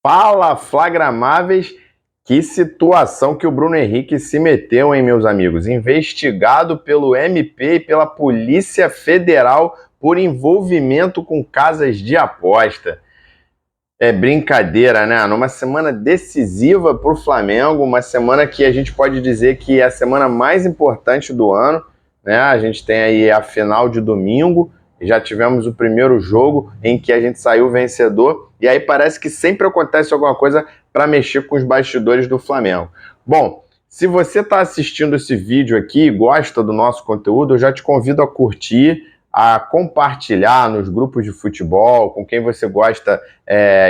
Fala, flagramáveis! Que situação que o Bruno Henrique se meteu, hein, meus amigos? Investigado pelo MP e pela Polícia Federal por envolvimento com casas de aposta. É brincadeira, né? Numa semana decisiva para o Flamengo, uma semana que a gente pode dizer que é a semana mais importante do ano, né? A gente tem aí a final de domingo, já tivemos o primeiro jogo em que a gente saiu vencedor, e aí parece que sempre acontece alguma coisa para mexer com os bastidores do Flamengo. Bom, se você está assistindo esse vídeo aqui e gosta do nosso conteúdo, eu já te convido a curtir, a compartilhar nos grupos de futebol, com quem você gosta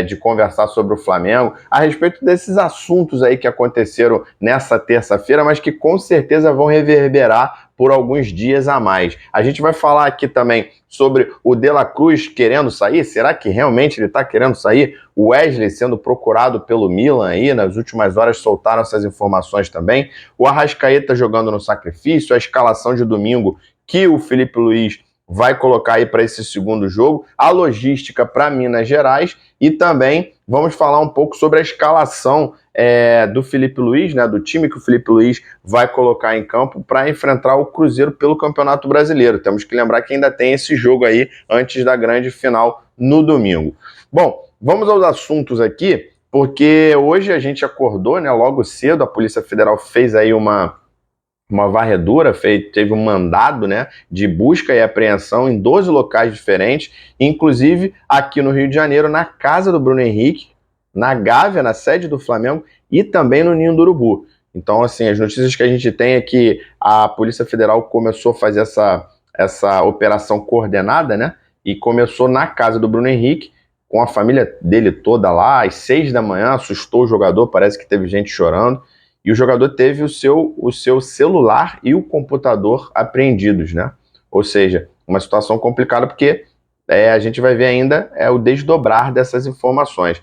de conversar sobre o Flamengo, a respeito desses assuntos aí que aconteceram nessa terça-feira, mas que com certeza vão reverberar por alguns dias a mais. A gente vai falar aqui também sobre o De La Cruz querendo sair. Será que realmente ele está querendo sair? O Wesley sendo procurado pelo Milan aí, nas últimas horas soltaram essas informações também. O Arrascaeta jogando no sacrifício, a escalação de domingo que o Felipe Luiz vai colocar aí para esse segundo jogo, a logística para Minas Gerais e também vamos falar um pouco sobre a escalação do Felipe Luiz, né, do time que o Felipe Luiz vai colocar em campo para enfrentar o Cruzeiro pelo Campeonato Brasileiro. Temos que lembrar que ainda tem esse jogo aí antes da grande final no domingo. Bom, vamos aos assuntos aqui, porque hoje a gente acordou, né, logo cedo, a Polícia Federal fez aí uma varredura, teve um mandado, né, de busca e apreensão em 12 locais diferentes, inclusive aqui no Rio de Janeiro, na casa do Bruno Henrique, na Gávea, na sede do Flamengo, e também no Ninho do Urubu. Então, assim, as notícias que a gente tem é que a Polícia Federal começou a fazer essa operação coordenada, né, e começou na casa do Bruno Henrique, com a família dele toda lá, às 6 da manhã, assustou o jogador, parece que teve gente chorando, e o jogador teve o seu celular e o computador apreendidos, né? Ou seja, uma situação complicada porque a gente vai ver ainda o desdobrar dessas informações.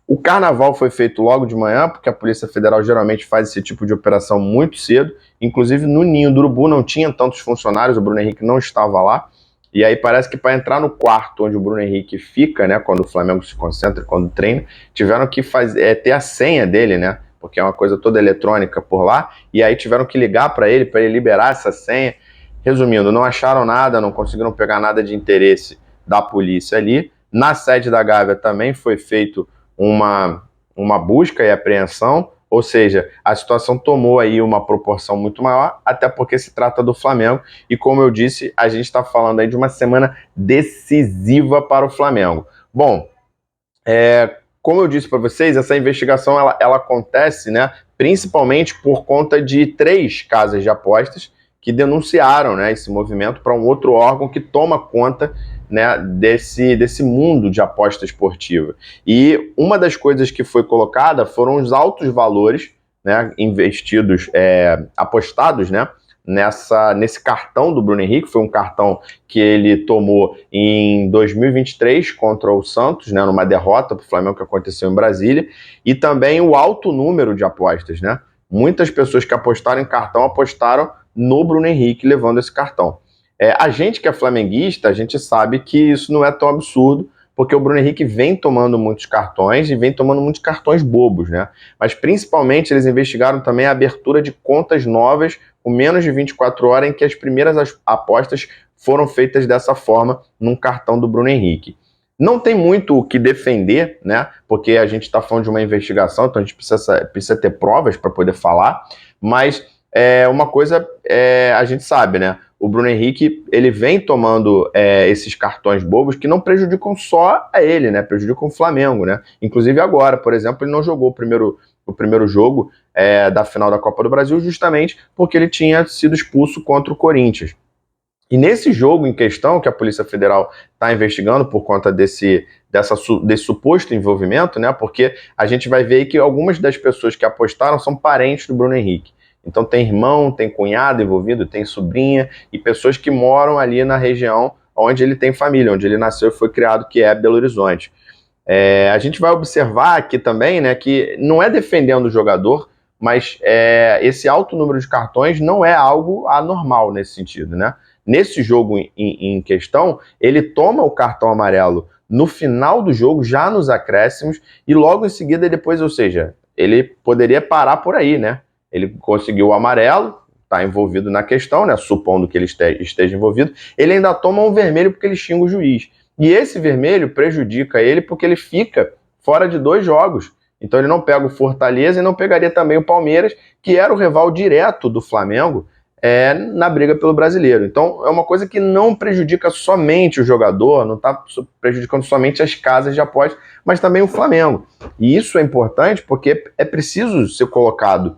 O carnaval foi feito logo de manhã, porque a Polícia Federal geralmente faz esse tipo de operação muito cedo. Inclusive no Ninho do Urubu não tinha tantos funcionários, o Bruno Henrique não estava lá. E aí parece que para entrar no quarto onde o Bruno Henrique fica, né, quando o Flamengo se concentra, quando treina, tiveram que ter a senha dele, né? Porque é uma coisa toda eletrônica por lá, e aí tiveram que ligar para ele liberar essa senha. Resumindo, não acharam nada, não conseguiram pegar nada de interesse da polícia ali. Na sede da Gávea também foi feito uma busca e apreensão, ou seja, a situação tomou aí uma proporção muito maior, até porque se trata do Flamengo, e como eu disse, a gente está falando aí de uma semana decisiva para o Flamengo. Bom, como eu disse para vocês, essa investigação ela acontece, né, principalmente por conta de 3 casas de apostas que denunciaram, né, esse movimento para um outro órgão que toma conta, né, desse mundo de aposta esportiva. E uma das coisas que foi colocada foram os altos valores, né, investidos, apostados, né, nesse cartão do Bruno Henrique. Foi um cartão que ele tomou em 2023 contra o Santos, né, numa derrota para o Flamengo que aconteceu em Brasília, e também o alto número de apostas, né? Muitas pessoas que apostaram em cartão apostaram no Bruno Henrique levando esse cartão. A gente que é flamenguista, a gente sabe que isso não é tão absurdo, porque o Bruno Henrique vem tomando muitos cartões e vem tomando muitos cartões bobos, né? Mas principalmente eles investigaram também a abertura de contas novas com menos de 24 horas em que as primeiras apostas foram feitas dessa forma num cartão do Bruno Henrique. Não tem muito o que defender, né? Porque a gente está falando de uma investigação, então a gente precisa ter provas para poder falar, mas uma coisa a gente sabe, né? O Bruno Henrique, ele vem tomando esses cartões bobos que não prejudicam só a ele, né? Prejudicam o Flamengo, né? Inclusive agora, por exemplo, ele não jogou o primeiro jogo da final da Copa do Brasil justamente porque ele tinha sido expulso contra o Corinthians. E nesse jogo em questão, que a Polícia Federal está investigando por conta desse suposto envolvimento, né? Porque a gente vai ver aí que algumas das pessoas que apostaram são parentes do Bruno Henrique. Então tem irmão, tem cunhado envolvido, tem sobrinha e pessoas que moram ali na região onde ele tem família, onde ele nasceu e foi criado, que é Belo Horizonte. A gente vai observar aqui também, né, que não é defendendo o jogador, mas esse alto número de cartões não é algo anormal nesse sentido, né? Nesse jogo em questão, ele toma o cartão amarelo no final do jogo, já nos acréscimos, e logo em seguida depois, ou seja, ele poderia parar por aí, né? Ele conseguiu o amarelo, está envolvido na questão, né? Supondo que ele esteja envolvido, ele ainda toma um vermelho porque ele xinga o juiz. E esse vermelho prejudica ele porque ele fica fora de 2 jogos. Então ele não pega o Fortaleza e não pegaria também o Palmeiras, que era o rival direto do Flamengo, na briga pelo brasileiro. Então é uma coisa que não prejudica somente o jogador, não está prejudicando somente as casas de apostas, mas também o Flamengo. E isso é importante porque é preciso ser colocado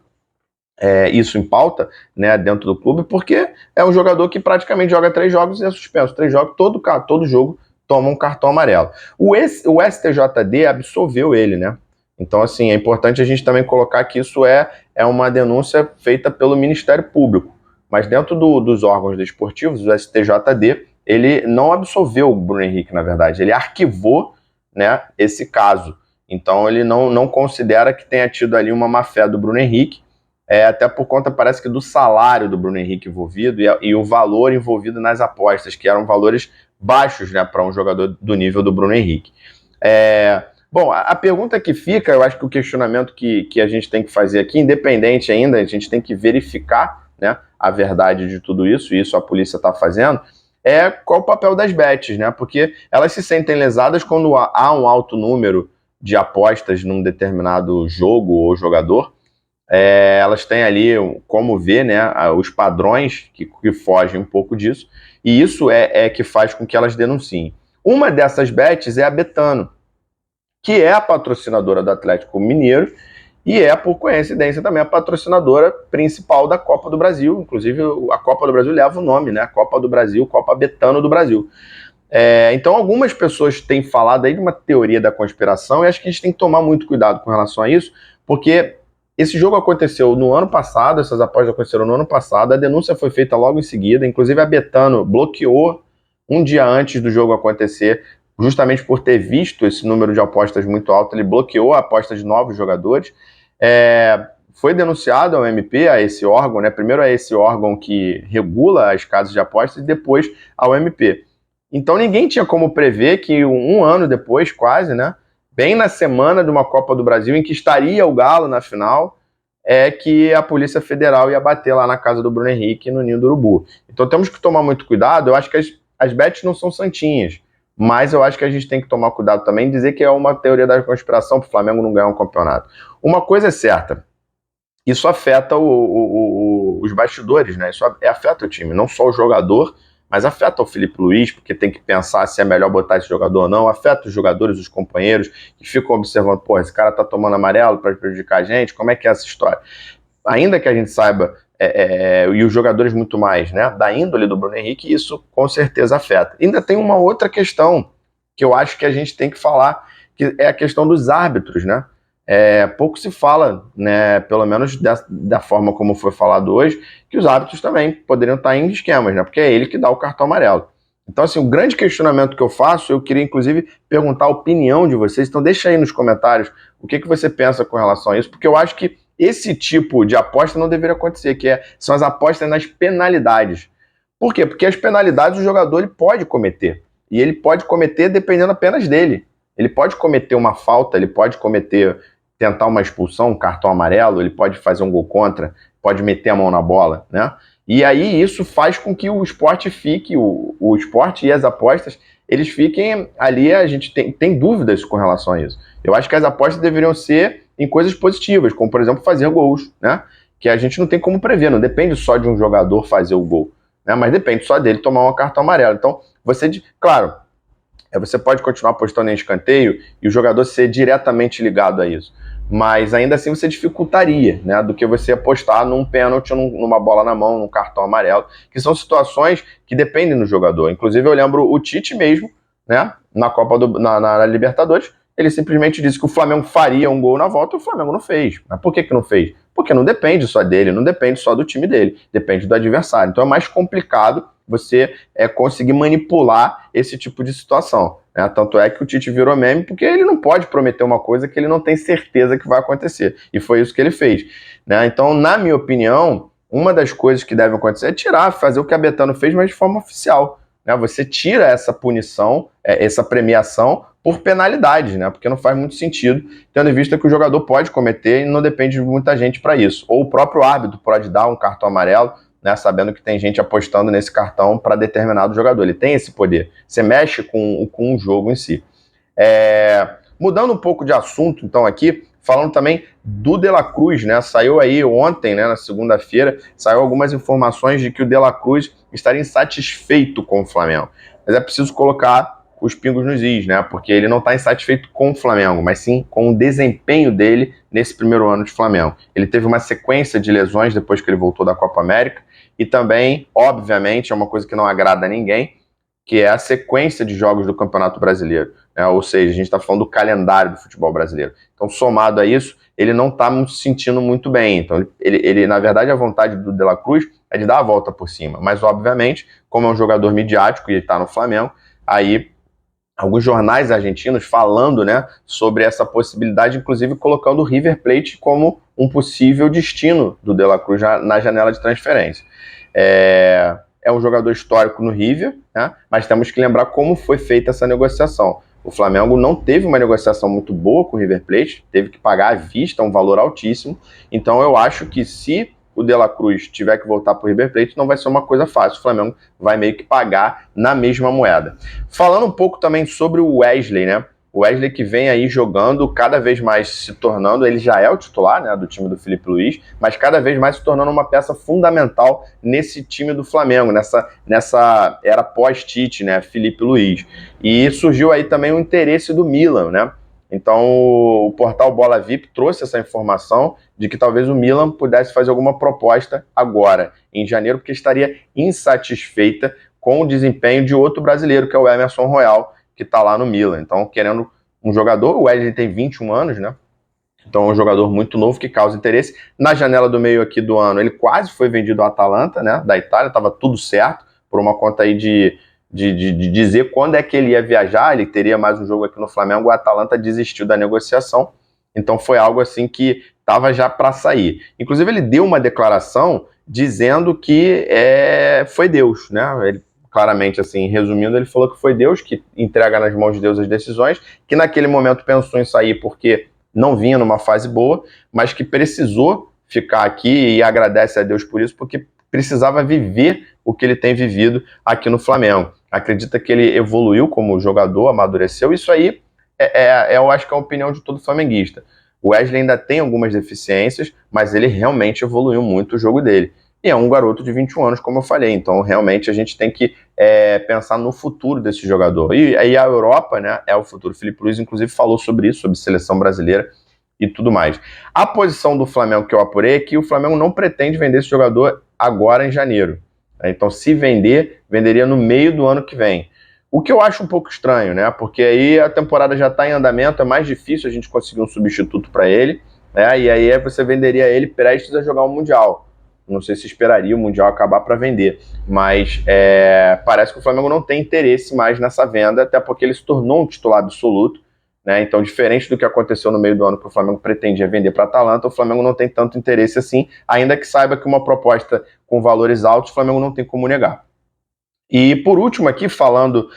isso em pauta, né, dentro do clube, porque é um jogador que praticamente joga 3 jogos e é suspenso. 3 jogos, todo jogo toma um cartão amarelo. O STJD absolveu ele, né? Então, assim, é importante a gente também colocar que isso é uma denúncia feita pelo Ministério Público. Mas dentro dos órgãos desportivos, o STJD, ele não absolveu o Bruno Henrique, na verdade. Ele arquivou, né, esse caso. Então, ele não considera que tenha tido ali uma má-fé do Bruno Henrique, até por conta, parece que, do salário do Bruno Henrique envolvido e o valor envolvido nas apostas, que eram valores baixos, né, para um jogador do nível do Bruno Henrique. Bom, a pergunta que fica, eu acho que o questionamento que a gente tem que fazer aqui, independente ainda, a gente tem que verificar, né, a verdade de tudo isso, e isso a polícia está fazendo, qual o papel das bets, né? Porque elas se sentem lesadas quando há um alto número de apostas num determinado jogo ou jogador. Elas têm ali como ver, né, os padrões que fogem um pouco disso, e isso é que faz com que elas denunciem. Uma dessas bets é a Betano, que é a patrocinadora do Atlético Mineiro e por coincidência, também a patrocinadora principal da Copa do Brasil. Inclusive, a Copa do Brasil leva o nome, né? Copa do Brasil, Copa Betano do Brasil. Então, algumas pessoas têm falado aí de uma teoria da conspiração, e acho que a gente tem que tomar muito cuidado com relação a isso, porque esse jogo aconteceu no ano passado, essas apostas aconteceram no ano passado, a denúncia foi feita logo em seguida, inclusive a Betano bloqueou um dia antes do jogo acontecer, justamente por ter visto esse número de apostas muito alto, ele bloqueou a aposta de novos jogadores. Foi denunciado ao MP, a esse órgão, né? Primeiro a esse órgão que regula as casas de apostas e depois ao MP. Então ninguém tinha como prever que um ano depois, quase, né? Bem na semana de uma Copa do Brasil, em que estaria o Galo na final, que a Polícia Federal ia bater lá na casa do Bruno Henrique, no Ninho do Urubu. Então temos que tomar muito cuidado. Eu acho que as bets não são santinhas, mas eu acho que a gente tem que tomar cuidado também e dizer que é uma teoria da conspiração para o Flamengo não ganhar um campeonato. Uma coisa é certa, isso afeta os bastidores, né? Isso afeta o time, não só o jogador, mas afeta o Felipe Luiz, porque tem que pensar se é melhor botar esse jogador ou não, afeta os jogadores, os companheiros, que ficam observando, pô, esse cara tá tomando amarelo para prejudicar a gente, como é que é essa história? Ainda que a gente saiba, e os jogadores muito mais, né, da índole do Bruno Henrique, isso com certeza afeta. Ainda tem uma outra questão que eu acho que a gente tem que falar, que é a questão dos árbitros, né? Pouco se fala, né, pelo menos da forma como foi falado hoje, que os árbitros também poderiam estar em esquemas, né, porque é ele que dá o cartão amarelo. Então, assim, o grande questionamento que eu faço, eu queria inclusive perguntar a opinião de vocês, então deixa aí nos comentários o que você pensa com relação a isso, porque eu acho que esse tipo de aposta não deveria acontecer, são as apostas nas penalidades. Por quê? Porque as penalidades o jogador ele pode cometer, e ele pode cometer dependendo apenas dele. Ele pode cometer uma falta, ele pode tentar uma expulsão, um cartão amarelo, ele pode fazer um gol contra, pode meter a mão na bola, né? E aí isso faz com que o esporte fique, o esporte e as apostas, eles fiquem ali, a gente tem dúvidas com relação a isso. Eu acho que as apostas deveriam ser em coisas positivas, como, por exemplo, fazer gols, né? Que a gente não tem como prever, não depende só de um jogador fazer o gol, né? Mas depende só dele tomar um cartão amarelo. Então, claro, você pode continuar apostando em escanteio e o jogador ser diretamente ligado a isso. Mas ainda assim você dificultaria, né, do que você apostar num pênalti, numa bola na mão, num cartão amarelo, que são situações que dependem do jogador. Inclusive eu lembro o Tite mesmo, né, na na Libertadores, ele simplesmente disse que o Flamengo faria um gol na volta e o Flamengo não fez. Mas por que não fez? Porque não depende só dele, não depende só do time dele, depende do adversário. Então é mais complicado você conseguir manipular esse tipo de situação, né? Tanto é que o Tite virou meme porque ele não pode prometer uma coisa que ele não tem certeza que vai acontecer. E foi isso que ele fez, né? Então, na minha opinião, uma das coisas que deve acontecer é fazer o que a Betano fez, mas de forma oficial, né, você tira essa punição, essa premiação por penalidade, né, porque não faz muito sentido, tendo em vista que o jogador pode cometer e não depende de muita gente para isso. Ou o próprio árbitro pode dar um cartão amarelo, né, sabendo que tem gente apostando nesse cartão para determinado jogador. Ele tem esse poder. Você mexe com o jogo em si. Mudando um pouco de assunto, então, aqui, falando também do De La Cruz, né? Saiu aí ontem, né, na segunda-feira, saiu algumas informações de que o De La Cruz estaria insatisfeito com o Flamengo. Mas é preciso colocar os pingos nos is, né? Porque ele não está insatisfeito com o Flamengo, mas sim com o desempenho dele nesse primeiro ano de Flamengo. Ele teve uma sequência de lesões depois que ele voltou da Copa América e também, obviamente, é uma coisa que não agrada a ninguém, que é a sequência de jogos do Campeonato Brasileiro. Ou seja, a gente está falando do calendário do futebol brasileiro. Então, somado a isso, ele não está se sentindo muito bem. Então, ele, na verdade, a vontade do De La Cruz é de dar a volta por cima. Mas, obviamente, como é um jogador midiático e ele está no Flamengo, aí alguns jornais argentinos falando, né, sobre essa possibilidade, inclusive colocando o River Plate como um possível destino do De La Cruz na janela de transferência. É um jogador histórico no River, né, mas temos que lembrar como foi feita essa negociação. O Flamengo não teve uma negociação muito boa com o River Plate, teve que pagar à vista um valor altíssimo. Então eu acho que se o De La Cruz tiver que voltar para o River Plate, não vai ser uma coisa fácil. O Flamengo vai meio que pagar na mesma moeda. Falando um pouco também sobre o Wesley, né? O Wesley que vem aí jogando, cada vez mais se tornando, ele já é o titular, né, do time do Felipe Luiz, mas cada vez mais se tornando uma peça fundamental nesse time do Flamengo, nessa era pós-Tite, né, Felipe Luiz. E surgiu aí também o interesse do Milan, né? Então o portal Bola VIP trouxe essa informação de que talvez o Milan pudesse fazer alguma proposta agora, em janeiro, porque estaria insatisfeita com o desempenho de outro brasileiro, que é o Emerson Royal, que está lá no Milan. Então, querendo um jogador, o Wesley tem 21 anos, né? Então, é um jogador muito novo que causa interesse. Na janela do meio aqui do ano, ele quase foi vendido ao Atalanta, né? Da Itália, estava tudo certo, por uma conta aí de dizer quando é que ele ia viajar, ele teria mais um jogo aqui no Flamengo, o Atalanta desistiu da negociação. Então, foi algo assim que estava já para sair. Inclusive, ele deu uma declaração dizendo que foi Deus, né? Ele, claramente, assim, resumindo, ele falou que foi Deus que entrega nas mãos de Deus as decisões, que naquele momento pensou em sair porque não vinha numa fase boa, mas que precisou ficar aqui e agradece a Deus por isso, porque precisava viver o que ele tem vivido aqui no Flamengo. Acredita que ele evoluiu como jogador, amadureceu. Isso aí eu acho que é a opinião de todo flamenguista. O Wesley ainda tem algumas deficiências, mas ele realmente evoluiu muito o jogo dele. E é um garoto de 21 anos, como eu falei. Então, realmente, a gente tem que pensar no futuro desse jogador. E aí a Europa, né, é o futuro. O Felipe Luiz, inclusive, falou sobre isso, sobre seleção brasileira e tudo mais. A posição do Flamengo que eu apurei é que o Flamengo não pretende vender esse jogador agora em janeiro. Então, se vender, venderia no meio do ano que vem. O que eu acho um pouco estranho, né? Porque aí a temporada já está em andamento, é mais difícil a gente conseguir um substituto para ele, né? E aí você venderia ele prestes a jogar o Mundial. Não sei se esperaria o Mundial acabar para vender, mas parece que o Flamengo não tem interesse mais nessa venda, até porque ele se tornou um titular absoluto, né? Então, diferente do que aconteceu no meio do ano que o Flamengo pretendia vender para a Atalanta, o Flamengo não tem tanto interesse assim, ainda que saiba que uma proposta com valores altos, o Flamengo não tem como negar. E por último aqui, falando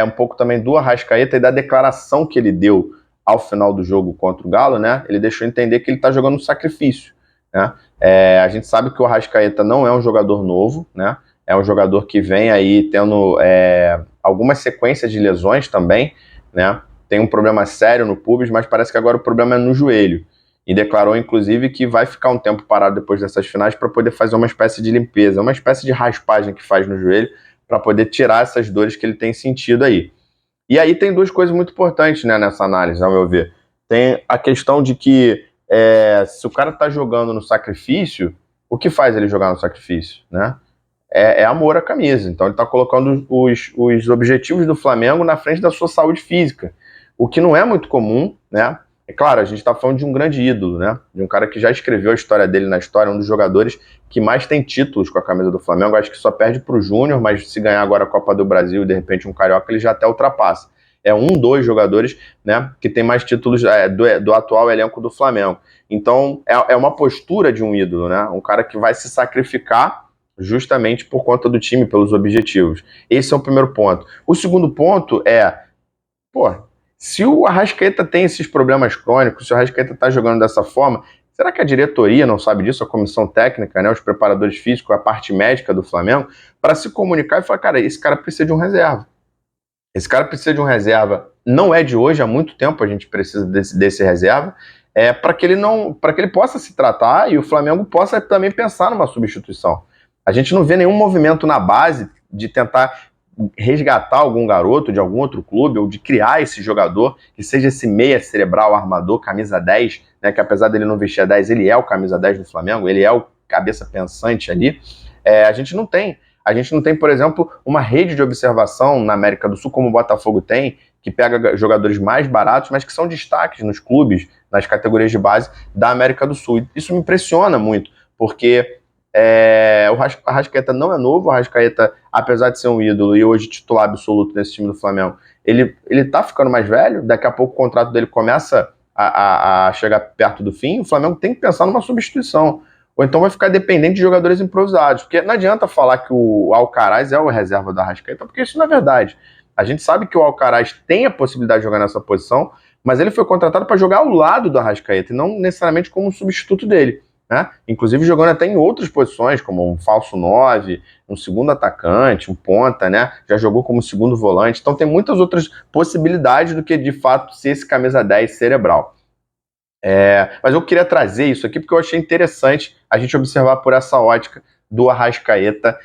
um pouco também do Arrascaeta e da declaração que ele deu ao final do jogo contra o Galo, né? Ele deixou entender que ele está jogando um sacrifício, né? A gente sabe que o Arrascaeta não é um jogador novo, né? É um jogador que vem aí tendo algumas sequências de lesões também, né? Tem um problema sério no pubis, mas parece que agora o problema é no joelho. E declarou, inclusive, que vai ficar um tempo parado depois dessas finais para poder fazer uma espécie de limpeza, uma espécie de raspagem que faz no joelho, para poder tirar essas dores que ele tem sentido aí. E aí tem duas coisas muito importantes, né, nessa análise, ao meu ver. Tem a questão de que se o cara está jogando no sacrifício, o que faz ele jogar no sacrifício, né? É amor à camisa. Então ele está colocando os objetivos do Flamengo na frente da sua saúde física, o que não é muito comum, né? É claro, a gente está falando de um grande ídolo, né? De um cara que já escreveu a história dele na história, um dos jogadores que mais tem títulos com a camisa do Flamengo. Acho que só perde para o Júnior, mas se ganhar agora a Copa do Brasil e de repente um Carioca, ele já até ultrapassa. É dos jogadores, né, que tem mais títulos do atual elenco do Flamengo. Então é uma postura de um ídolo, né? Um cara que vai se sacrificar justamente por conta do time, pelos objetivos. Esse é o primeiro ponto. O segundo ponto é, pô, se o Arrascaeta tem esses problemas crônicos, se o Arrascaeta está jogando dessa forma, será que a diretoria não sabe disso, a comissão técnica, né, os preparadores físicos, a parte médica do Flamengo, para se comunicar e falar, cara, esse cara precisa de um reserva. Esse cara precisa de um reserva, não é de hoje, há muito tempo a gente precisa desse reserva, para que ele possa se tratar e o Flamengo possa também pensar numa substituição. A gente não vê nenhum movimento na base de tentar resgatar algum garoto de algum outro clube ou de criar esse jogador que seja esse meia cerebral armador, camisa 10, né, que apesar dele não vestir a 10, ele é o camisa 10 do Flamengo, ele é o cabeça pensante ali. A gente não tem. A gente não tem, por exemplo, uma rede de observação na América do Sul, como o Botafogo tem, que pega jogadores mais baratos, mas que são destaques nos clubes, nas categorias de base da América do Sul. Isso me impressiona muito, porque o Arrascaeta não é novo, o Arrascaeta, apesar de ser um ídolo e hoje titular absoluto nesse time do Flamengo, ele tá ficando mais velho, daqui a pouco o contrato dele começa a chegar perto do fim, o Flamengo tem que pensar numa substituição. Ou então vai ficar dependente de jogadores improvisados. Porque não adianta falar que o Alcaraz é o reserva da Arrascaeta, porque isso não é verdade. A gente sabe que o Alcaraz tem a possibilidade de jogar nessa posição, mas ele foi contratado para jogar ao lado do Arrascaeta, e não necessariamente como um substituto dele. Né? Inclusive jogando até em outras posições, como um falso 9, um segundo atacante, um ponta, né? Já jogou como segundo volante. Então tem muitas outras possibilidades do que, de fato, ser esse camisa 10 cerebral. Mas eu queria trazer isso aqui porque eu achei interessante a gente observar por essa ótica do Arrascaeta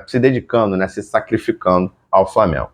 se dedicando, né, se sacrificando ao Flamengo.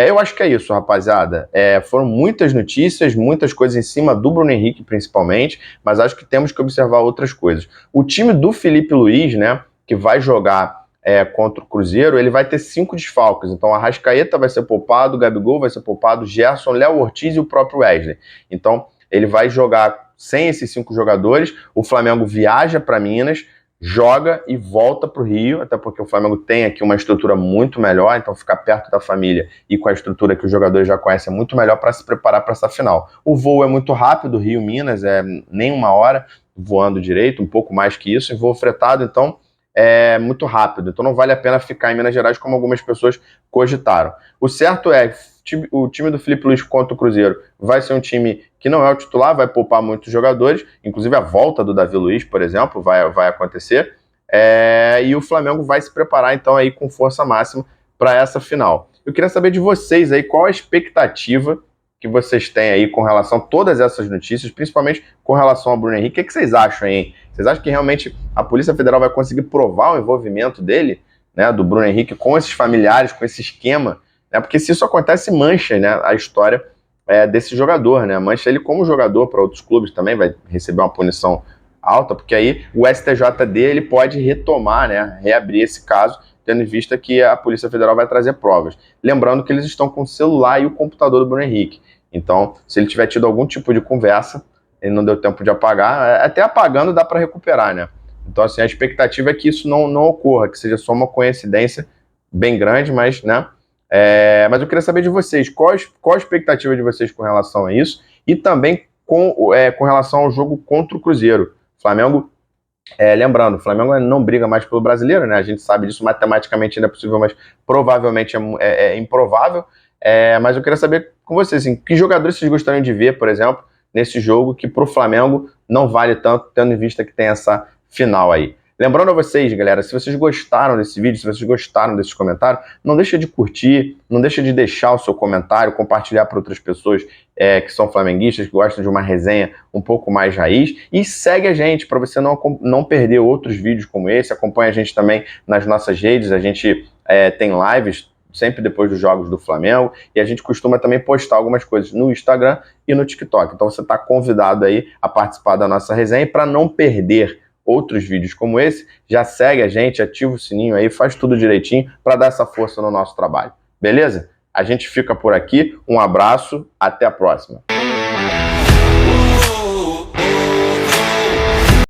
Eu acho que é isso, rapaziada. Foram muitas notícias, muitas coisas em cima do Bruno Henrique, principalmente, mas acho que temos que observar outras coisas. O time do Felipe Luiz, né, que vai jogar contra o Cruzeiro, ele vai ter 5 desfalques. Então, Arrascaeta vai ser poupado, o Gabigol vai ser poupado, Gerson, Léo Ortiz e o próprio Wesley. Então, ele vai jogar sem esses 5 jogadores, o Flamengo viaja para Minas, joga e volta para o Rio, até porque o Flamengo tem aqui uma estrutura muito melhor, então ficar perto da família e com a estrutura que os jogadores já conhecem é muito melhor para se preparar para essa final. O voo é muito rápido, Rio-Minas, nem 1 hora voando direito, um pouco mais que isso, em voo fretado, então é muito rápido, então não vale a pena ficar em Minas Gerais como algumas pessoas cogitaram. O certo é o time do Felipe Luiz contra o Cruzeiro vai ser um time que não é o titular, vai poupar muitos jogadores, inclusive a volta do Davi Luiz, por exemplo, vai acontecer, e o Flamengo vai se preparar então aí com força máxima para essa final. Eu queria saber de vocês aí, qual a expectativa que vocês têm aí com relação a todas essas notícias, principalmente com relação ao Bruno Henrique. O que vocês acham, hein? Vocês acham que realmente a Polícia Federal vai conseguir provar o envolvimento dele, né, do Bruno Henrique, com esses familiares, com esse esquema? Porque se isso acontece, mancha, né, a história desse jogador, né? Mancha ele como jogador para outros clubes também, vai receber uma punição alta, porque aí o STJD ele pode retomar, né, reabrir esse caso, tendo em vista que a Polícia Federal vai trazer provas. Lembrando que eles estão com o celular e o computador do Bruno Henrique. Então, se ele tiver tido algum tipo de conversa, ele não deu tempo de apagar, até apagando dá para recuperar, né? Então, assim, a expectativa é que isso não ocorra, que seja só uma coincidência bem grande, mas, né? Mas eu queria saber de vocês, qual a expectativa de vocês com relação a isso e também com relação ao jogo contra o Cruzeiro. Flamengo, lembrando, o Flamengo não briga mais pelo brasileiro, né? A gente sabe disso, matematicamente ainda é possível, mas provavelmente é improvável. Mas eu queria saber com vocês, assim, que jogadores vocês gostariam de ver, por exemplo, nesse jogo que para o Flamengo não vale tanto, tendo em vista que tem essa final aí. Lembrando a vocês, galera, se vocês gostaram desse vídeo, se vocês gostaram desses comentários, não deixa de curtir, não deixa de deixar o seu comentário, compartilhar para outras pessoas que são flamenguistas, que gostam de uma resenha um pouco mais raiz, e segue a gente para você não perder outros vídeos como esse. Acompanha a gente também nas nossas redes, a gente tem lives sempre depois dos jogos do Flamengo, e a gente costuma também postar algumas coisas no Instagram e no TikTok. Então você está convidado aí a participar da nossa resenha, e para não perder outros vídeos como esse, já segue a gente, ativa o sininho aí, faz tudo direitinho para dar essa força no nosso trabalho. Beleza? A gente fica por aqui, um abraço, até a próxima.